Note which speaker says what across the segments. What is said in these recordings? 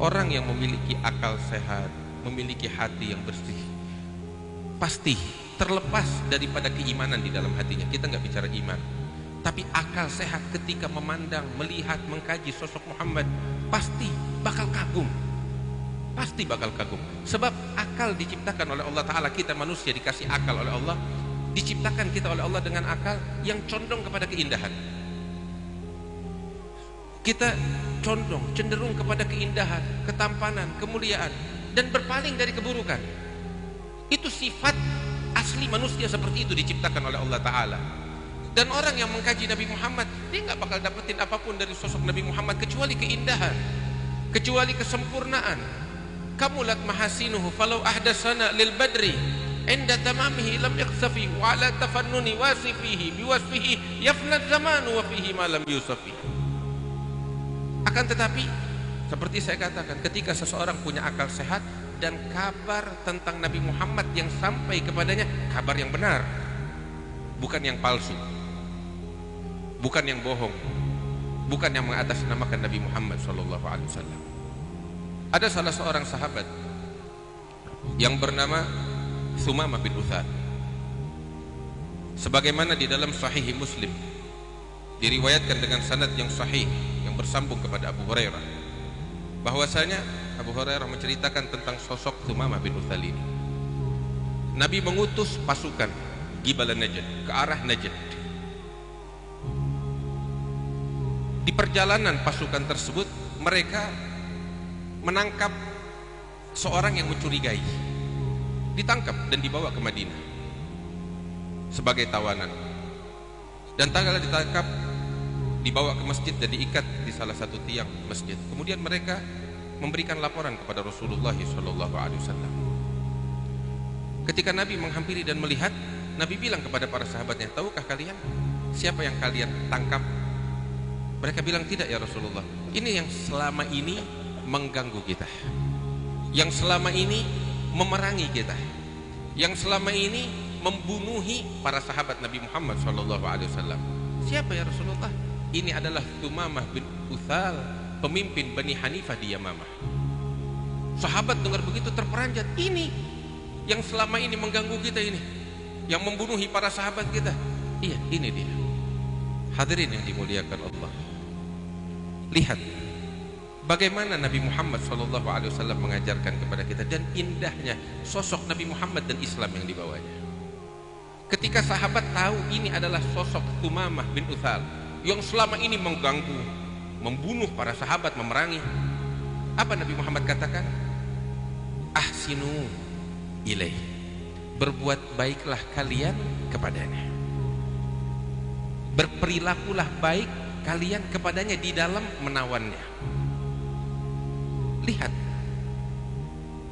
Speaker 1: Orang yang memiliki akal sehat, memiliki hati yang bersih, pasti terlepas daripada keimanan di dalam hatinya. Kita nggak bicara iman, tapi akal sehat ketika memandang, melihat, mengkaji sosok Muhammad, pasti bakal kagum. Pasti bakal kagum. Sebab akal diciptakan oleh Allah Ta'ala. Kita manusia dikasih akal oleh Allah, diciptakan kita oleh Allah dengan akal yang condong kepada keindahan. Kita condong, cenderung kepada keindahan, ketampanan, kemuliaan, dan berpaling dari keburukan. Itu sifat asli manusia, seperti itu diciptakan oleh Allah Ta'ala. Dan orang yang mengkaji Nabi Muhammad, dia nggak bakal dapetin apapun dari sosok Nabi Muhammad kecuali keindahan, kecuali kesempurnaan. Kamulat mahasinuhu falau ahdasana lil badri inda tamamihi lam yaksafi wa ala tafannuni wasifihi biwasfihi yafnad zamanu wa fihi ma lam yusafi. Akan tetapi, seperti saya katakan, ketika seseorang punya akal sehat dan kabar tentang Nabi Muhammad yang sampai kepadanya, kabar yang benar, bukan yang palsu, bukan yang bohong, bukan yang mengatasnamakan Nabi Muhammad SAW. Ada salah seorang sahabat yang bernama Thumamah bin Uthal, sebagaimana di dalam Sahih Muslim diriwayatkan dengan sanad yang sahih yang bersambung kepada Abu Hurairah, bahwasanya Abu Hurairah menceritakan tentang sosok Thumamah bin Uthal ini. Nabi mengutus pasukan Gibal Najd ke arah Najd. Di perjalanan pasukan tersebut, mereka menangkap seorang yang mencurigai, ditangkap dan dibawa ke Madinah sebagai tawanan. Dan tatkala ditangkap, dibawa ke masjid dan diikat di salah satu tiang masjid. Kemudian mereka memberikan laporan kepada Rasulullah SAW. Ketika Nabi menghampiri dan melihat, Nabi bilang kepada para sahabatnya, tahukah kalian siapa yang kalian tangkap? Mereka bilang, tidak ya Rasulullah, ini yang selama ini mengganggu kita, yang selama ini memerangi kita, yang selama ini membunuhi para sahabat Nabi Muhammad SAW. Siapa ya Rasulullah? Ini adalah Thumamah bin Uthal, pemimpin Bani Hanifah di Yamamah. Sahabat dengar begitu terperanjat, ini yang selama ini mengganggu kita, ini yang membunuhi para sahabat kita. Iya, ini dia. Hadirin yang dimuliakan Allah, lihat bagaimana Nabi Muhammad SAW mengajarkan kepada kita, dan indahnya sosok Nabi Muhammad dan Islam yang dibawanya. Ketika sahabat tahu ini adalah sosok Thumamah bin Uthal yang selama ini mengganggu, membunuh para sahabat, memerangi, apa Nabi Muhammad katakan? Ahsinu ilaih, berbuat baiklah kalian kepadanya, berperilakulah baik kalian kepadanya di dalam menawannya. Lihat,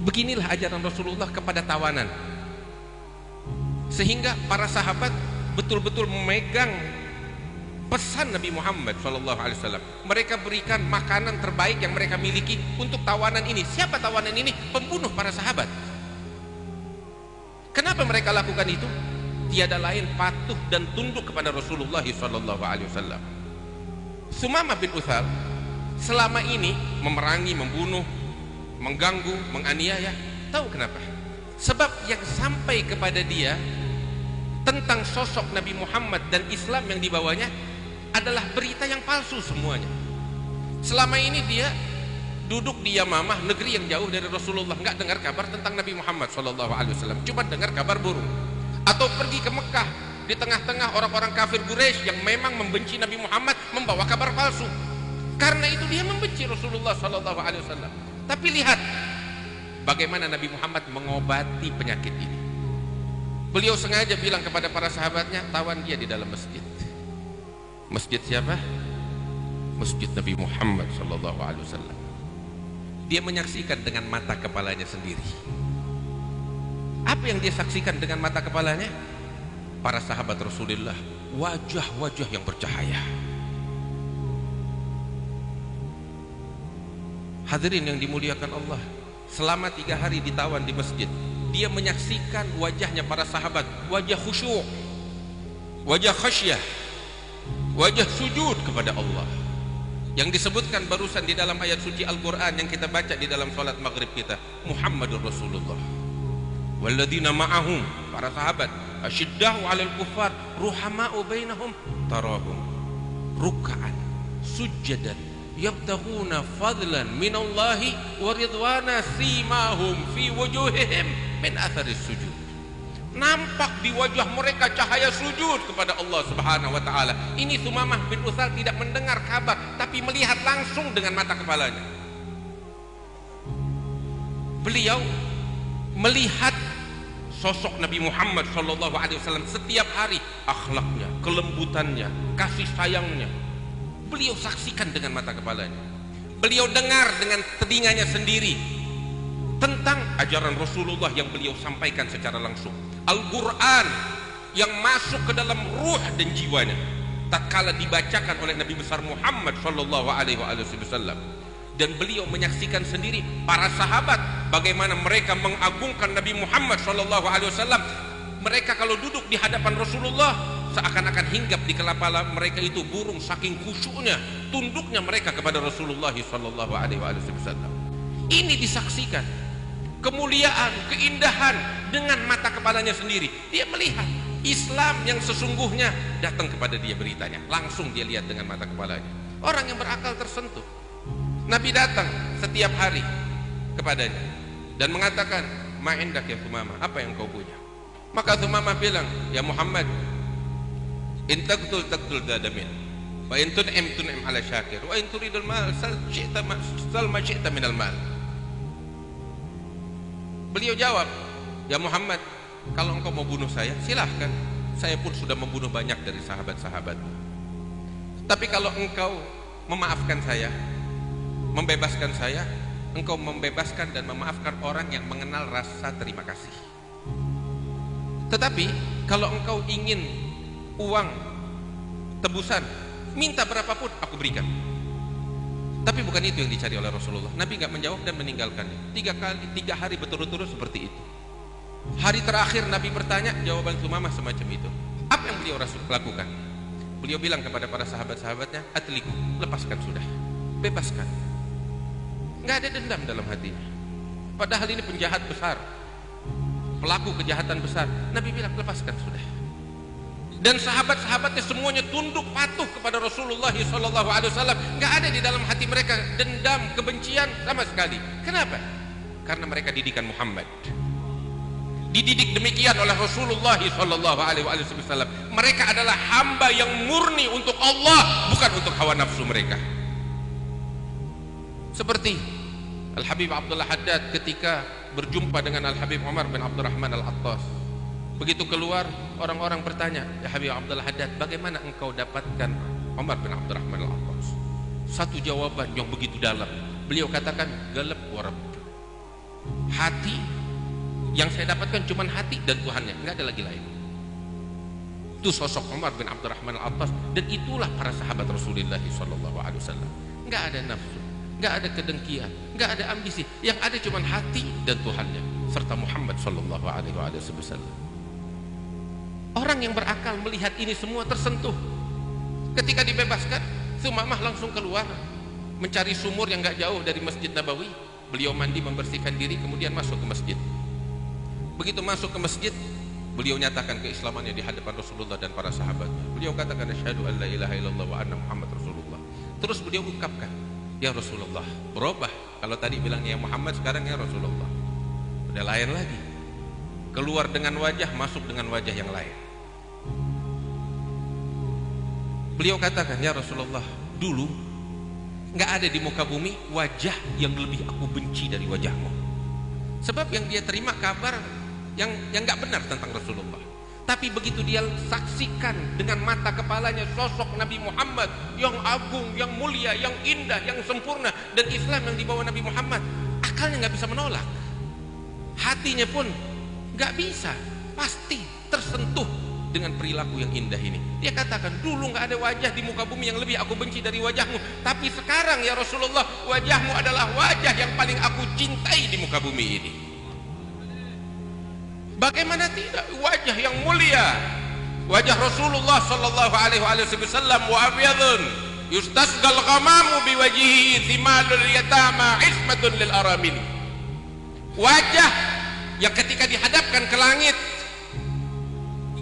Speaker 1: beginilah ajaran Rasulullah kepada tawanan, sehingga para sahabat betul-betul memegang pesan Nabi Muhammad SAW. Mereka berikan makanan terbaik yang mereka miliki untuk tawanan ini. Siapa tawanan ini? Pembunuh para sahabat. Kenapa mereka lakukan itu? Tiada lain, patuh dan tunduk kepada Rasulullah SAW. Thumamah bin Uthal selama ini memerangi, membunuh, mengganggu, menganiaya. Tahu kenapa? Sebab yang sampai kepada dia tentang sosok Nabi Muhammad dan Islam yang dibawanya adalah berita yang palsu semuanya. Selama ini dia duduk di Yamamah, negeri yang jauh dari Rasulullah, nggak dengar kabar tentang Nabi Muhammad SAW, cuma dengar kabar burung. Atau pergi ke Mekah, di tengah-tengah orang-orang kafir Quraisy yang memang membenci Nabi Muhammad, membawa kabar palsu. Karena itu dia membenci Rasulullah SAW. Tapi lihat bagaimana Nabi Muhammad mengobati penyakit ini. Beliau sengaja bilang kepada para sahabatnya, tawan dia di dalam masjid. Masjid siapa? Masjid Nabi Muhammad SAW. Dia menyaksikan dengan mata kepalanya sendiri. Apa yang dia saksikan dengan mata kepalanya? Para sahabat Rasulullah, wajah-wajah yang bercahaya. Hadirin yang dimuliakan Allah, selama 3 hari ditawan di masjid, dia menyaksikan wajahnya para sahabat, wajah khusyuk, wajah khasyah, wajah sujud kepada Allah. Yang disebutkan barusan di dalam ayat suci Al-Quran yang kita baca di dalam sholat maghrib kita, Muhammadur Rasulullah. Walladzina ma'ahum, para sahabat, asyiddahu 'alal kuffar, ruhama'u bainahum, tarahum ruk'an sujjadan yabtaghuna fadlan minallahi wa ridwana simahum fi wujuhihim min atharis sujud. Nampak di wajah mereka cahaya sujud kepada Allah Subhanahu wa taala. Ini Sumamah bin Utsal tidak mendengar kabar, tapi melihat langsung dengan mata kepalanya. Beliau melihat sosok Nabi Muhammad sallallahu alaihi wasallam setiap hari, akhlaknya, kelembutannya, kasih sayangnya. Beliau saksikan dengan mata kepalanya. Beliau dengar dengan telinganya sendiri tentang ajaran Rasulullah yang beliau sampaikan secara langsung. Al-Quran yang masuk ke dalam ruh dan jiwanya tatkala dibacakan oleh Nabi besar Muhammad sallallahu alaihi wasallam. Dan beliau menyaksikan sendiri para sahabat bagaimana mereka mengagungkan Nabi Muhammad sallallahu alaihi wasallam. Mereka kalau duduk di hadapan Rasulullah seakan-akan hinggap di kepala mereka itu burung, saking khusyuknya, tunduknya mereka kepada Rasulullah sallallahu alaihi wasallam. Ini disaksikan kemuliaan, keindahan dengan mata kepalanya sendiri. Dia melihat Islam yang sesungguhnya datang kepada dia beritanya. Langsung dia lihat dengan mata kepalanya. Orang yang berakal tersentuh. Nabi datang setiap hari kepadanya dan mengatakan, "Ma indak ya Sumamah, apa yang kau punya?" Maka Sumamah bilang, "Ya Muhammad, in taqtul dadamin, wa in tun'im ala syakir, wa in turidul mal sal ma syi'ta minal mal." Beliau jawab, "Ya Muhammad, kalau engkau mau bunuh saya, silahkan. Saya pun sudah membunuh banyak dari sahabat-sahabatmu. Tapi kalau engkau memaafkan saya, membebaskan saya, engkau membebaskan dan memaafkan orang yang mengenal rasa terima kasih. Tetapi kalau engkau ingin uang tebusan, minta berapapun aku berikan." Tapi bukan itu yang dicari oleh Rasulullah. Nabi nggak menjawab dan meninggalkannya. 3 hari berturut-turut seperti itu. Hari terakhir Nabi bertanya, jawaban Sumamah semacam itu. Apa yang beliau lakukan? Beliau bilang kepada para sahabat-sahabatnya, "Atliku, lepaskan sudah, bebaskan." Nggak ada dendam dalam hatinya. Padahal ini penjahat besar, pelaku kejahatan besar. Nabi bilang, "Lepaskan sudah." Dan sahabat-sahabatnya semuanya tunduk patuh kepada Rasulullah SAW. Nggak ada di dalam hati mereka dendam, kebencian sama sekali. Kenapa? Karena mereka didikan Muhammad. Dididik demikian oleh Rasulullah SAW. Mereka adalah hamba yang murni untuk Allah, bukan untuk hawa nafsu mereka. Seperti Al-Habib Abdullah Haddad ketika berjumpa dengan Al-Habib Umar bin Abdurrahman Al-Attas. Begitu keluar, orang-orang bertanya, "Ya Habib Abdullah Haddad, bagaimana engkau dapatkan Umar bin Abdurrahman Al-Attas?" Satu jawaban yang begitu dalam. Beliau katakan, "Galab warab." Hati yang saya dapatkan cuma hati dan Tuhannya, nggak ada lagi lain. Itu sosok Umar bin Abdurrahman Al-Attas, dan itulah para sahabat Rasulullah SAW. Nggak ada nafsu, nggak ada kedengkian, nggak ada ambisi. Yang ada cuma hati dan Tuhannya serta Muhammad SAW. Orang yang berakal melihat ini semua tersentuh. Ketika dibebaskan, Sumamah langsung keluar mencari sumur yang nggak jauh dari Masjid Nabawi. Beliau mandi, membersihkan diri, kemudian masuk ke masjid. Begitu masuk ke masjid, beliau nyatakan keislamannya di hadapan Rasulullah dan para sahabatnya. Beliau katakan, "Asyhadu an la ilaha illallah wa anna Muhammad Rasulullah." Terus beliau ungkapkan, "Ya Rasulullah." Berubah, kalau tadi bilangnya ya Muhammad, sekarang ya Rasulullah. Udah lain lagi. Keluar dengan wajah, masuk dengan wajah yang lain. Beliau katakan, "Ya Rasulullah, dulu nggak ada di muka bumi wajah yang lebih aku benci dari wajahmu." Sebab yang dia terima kabar yang nggak benar tentang Rasulullah. Tapi begitu dia saksikan dengan mata kepalanya sosok Nabi Muhammad yang agung, yang mulia, yang indah, yang sempurna, dan Islam yang dibawa Nabi Muhammad, akalnya nggak bisa menolak. Hatinya pun nggak bisa, pasti tersentuh dengan perilaku yang indah ini. Dia katakan, "Dulu nggak ada wajah di muka bumi yang lebih aku benci dari wajahmu, tapi sekarang ya Rasulullah, wajahmu adalah wajah yang paling aku cintai di muka bumi ini." Bagaimana tidak, wajah yang mulia, wajah Rasulullah sallallahu alaihi wasallam, wa abyadun, yustasqal ghamamu biwajhihi thimalul yatama ismatun lil aramil. Wajah yang ketika dihadapkan ke langit,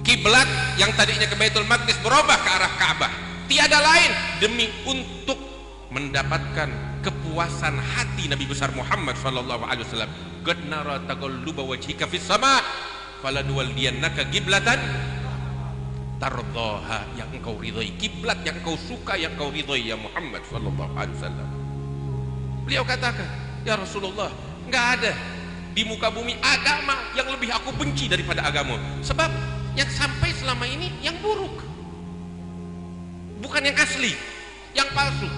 Speaker 1: kiblat yang tadinya ke Baitul Maqdis berubah ke arah Ka'bah, tiada lain demi untuk mendapatkan kepuasan hati Nabi besar Muhammad sallallahu alaihi wasallam. Qad nara taqalluba wajhika fis sama falanuwalliyannaka qiblatan tardhaha, yang engkau ridhoi, kiblat yang engkau suka, yang engkau ridhoi ya Muhammad sallallahu alaihi wasallam. Beliau katakan, ya Rasulullah, enggak ada di muka bumi agama yang lebih aku benci daripada agama, sebab yang sampai selama ini yang buruk, bukan yang asli, yang palsu.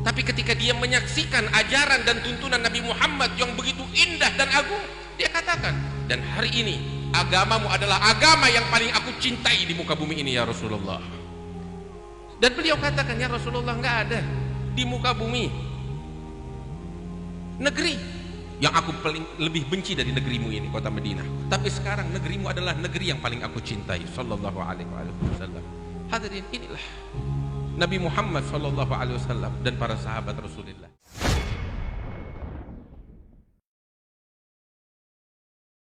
Speaker 1: Tapi ketika dia menyaksikan ajaran dan tuntunan Nabi Muhammad yang begitu indah dan agung, dia katakan, dan hari ini agamamu adalah agama yang paling aku cintai di muka bumi ini ya Rasulullah. Dan beliau katakan, ya Rasulullah, enggak ada di muka bumi negeri yang aku paling lebih benci dari negerimu ini, kota Madinah. Tapi sekarang negerimu adalah negeri yang paling aku cintai sallallahu alaihi wasallam. Hadirin, inilah Nabi Muhammad sallallahu alaihi wasallam dan para sahabat Rasulullah.